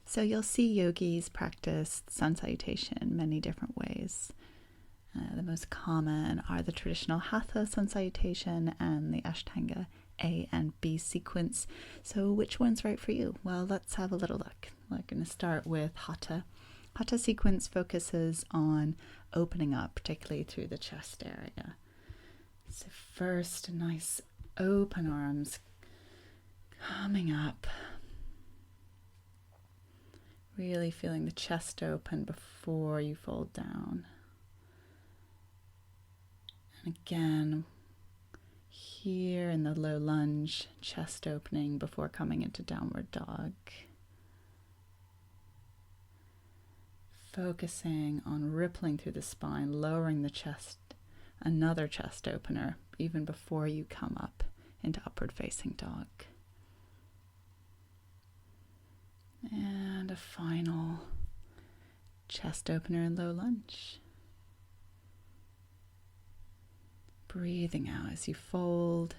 So you'll see yogis practice sun salutation many different ways. The most common are the traditional Hatha sun salutation and the Ashtanga A and B sequence. So which one's right for you? Well, let's have a little look. We're going to start with Hatha. Hatha sequence focuses on opening up, particularly through the chest area. So first, a nice open arms coming up. Really feeling the chest open before you fold down. And again, here in the low lunge, chest opening before coming into downward dog. Focusing on rippling through the spine, lowering the chest, another chest opener, even before you come up into upward facing dog. And a final chest opener in low lunge. Breathing out as you fold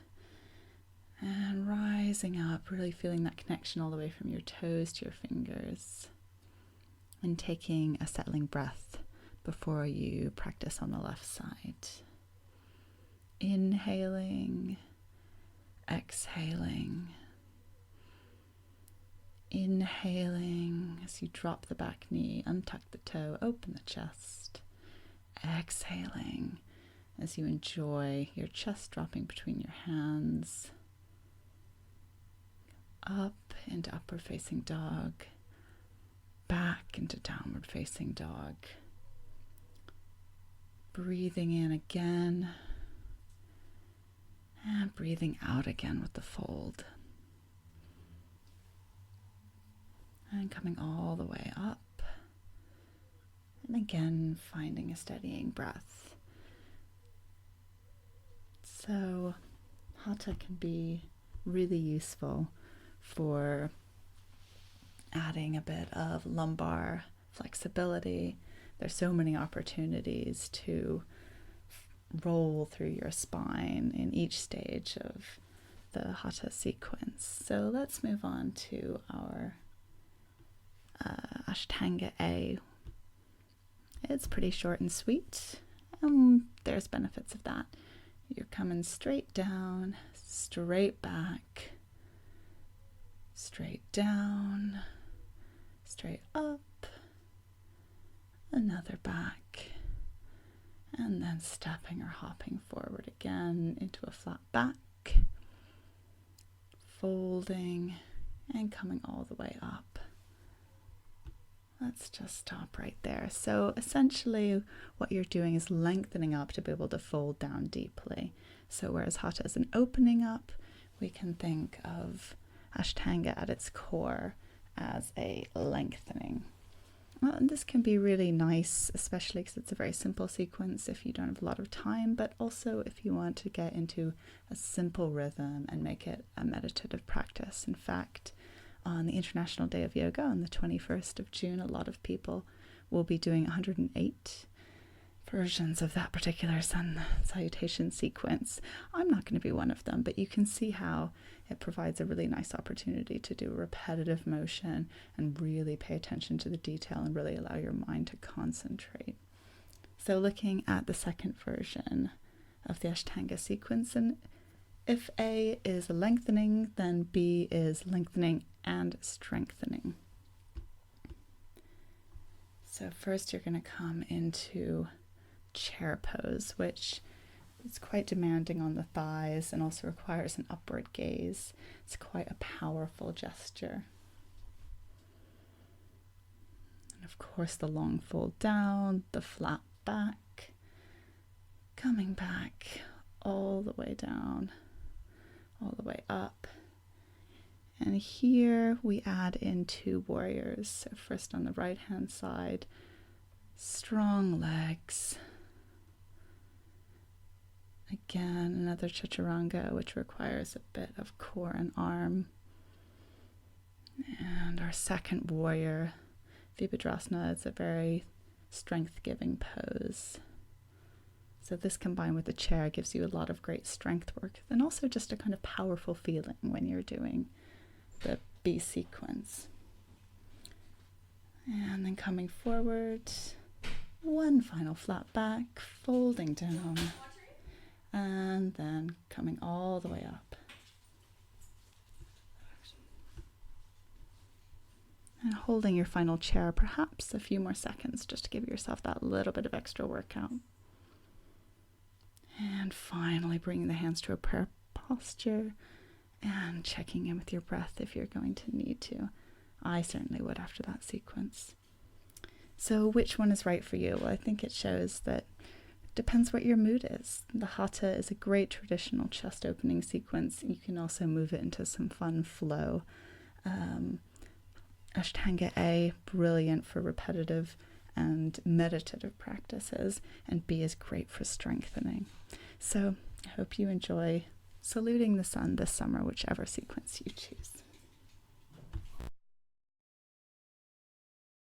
and rising up, really feeling that connection all the way from your toes to your fingers. And taking a settling breath before you practice on the left side. Inhaling, exhaling. Inhaling as you drop the back knee, untuck the toe, open the chest. Exhaling as you enjoy your chest dropping between your hands. Up into upward facing dog. Back into downward facing dog. Breathing in again. And breathing out again with the fold. And coming all the way up. And again, finding a steadying breath. So, Hatha can be really useful for adding a bit of lumbar flexibility. There's so many opportunities to roll through your spine in each stage of the Hatha sequence. So let's move on to our Ashtanga A. It's pretty short and sweet. There's benefits of that. You're coming straight down, straight back, straight down, straight up, another back, and then stepping or hopping forward again into a flat back, folding and coming all the way up. Let's just stop right there. So essentially what you're doing is lengthening up to be able to fold down deeply. So whereas Hatha is an opening up, we can think of Ashtanga at its core as a lengthening. Well, and this can be really nice, especially because it's a very simple sequence if you don't have a lot of time, but also if you want to get into a simple rhythm and make it a meditative practice. In fact, on the International Day of Yoga on the 21st of June, a lot of people will be doing 108 versions of that particular sun salutation sequence. I'm not going to be one of them, but you can see how it provides a really nice opportunity to do a repetitive motion and really pay attention to the detail and really allow your mind to concentrate. So looking at the second version of the Ashtanga sequence, and if A is lengthening, then B is lengthening and strengthening. So first you're going to come into chair pose, which is quite demanding on the thighs and also requires an upward gaze. It's quite a powerful gesture. And of course the long fold down, the flat back, coming back all the way down, all the way up. And here we add in two warriors. So first on the right hand side, strong legs. Again, another chaturanga, which requires a bit of core and arm. And our second warrior, Vibhadrasana, is a very strength-giving pose. So this combined with the chair gives you a lot of great strength work and also just a kind of powerful feeling when you're doing the B sequence. And then coming forward, one final flat back, folding down, and then coming all the way up. And holding your final chair, perhaps a few more seconds, just to give yourself that little bit of extra workout. And finally bringing the hands to a prayer posture and checking in with your breath if you're going to need to. I certainly would after that sequence. So which one is right for you? Well, I think it shows that it depends what your mood is. The Hatha is a great traditional chest opening sequence. You can also move it into some fun flow. Ashtanga A, brilliant for repetitive and meditative practices, and B is great for strengthening. So I hope you enjoy saluting the sun this summer, whichever sequence you choose.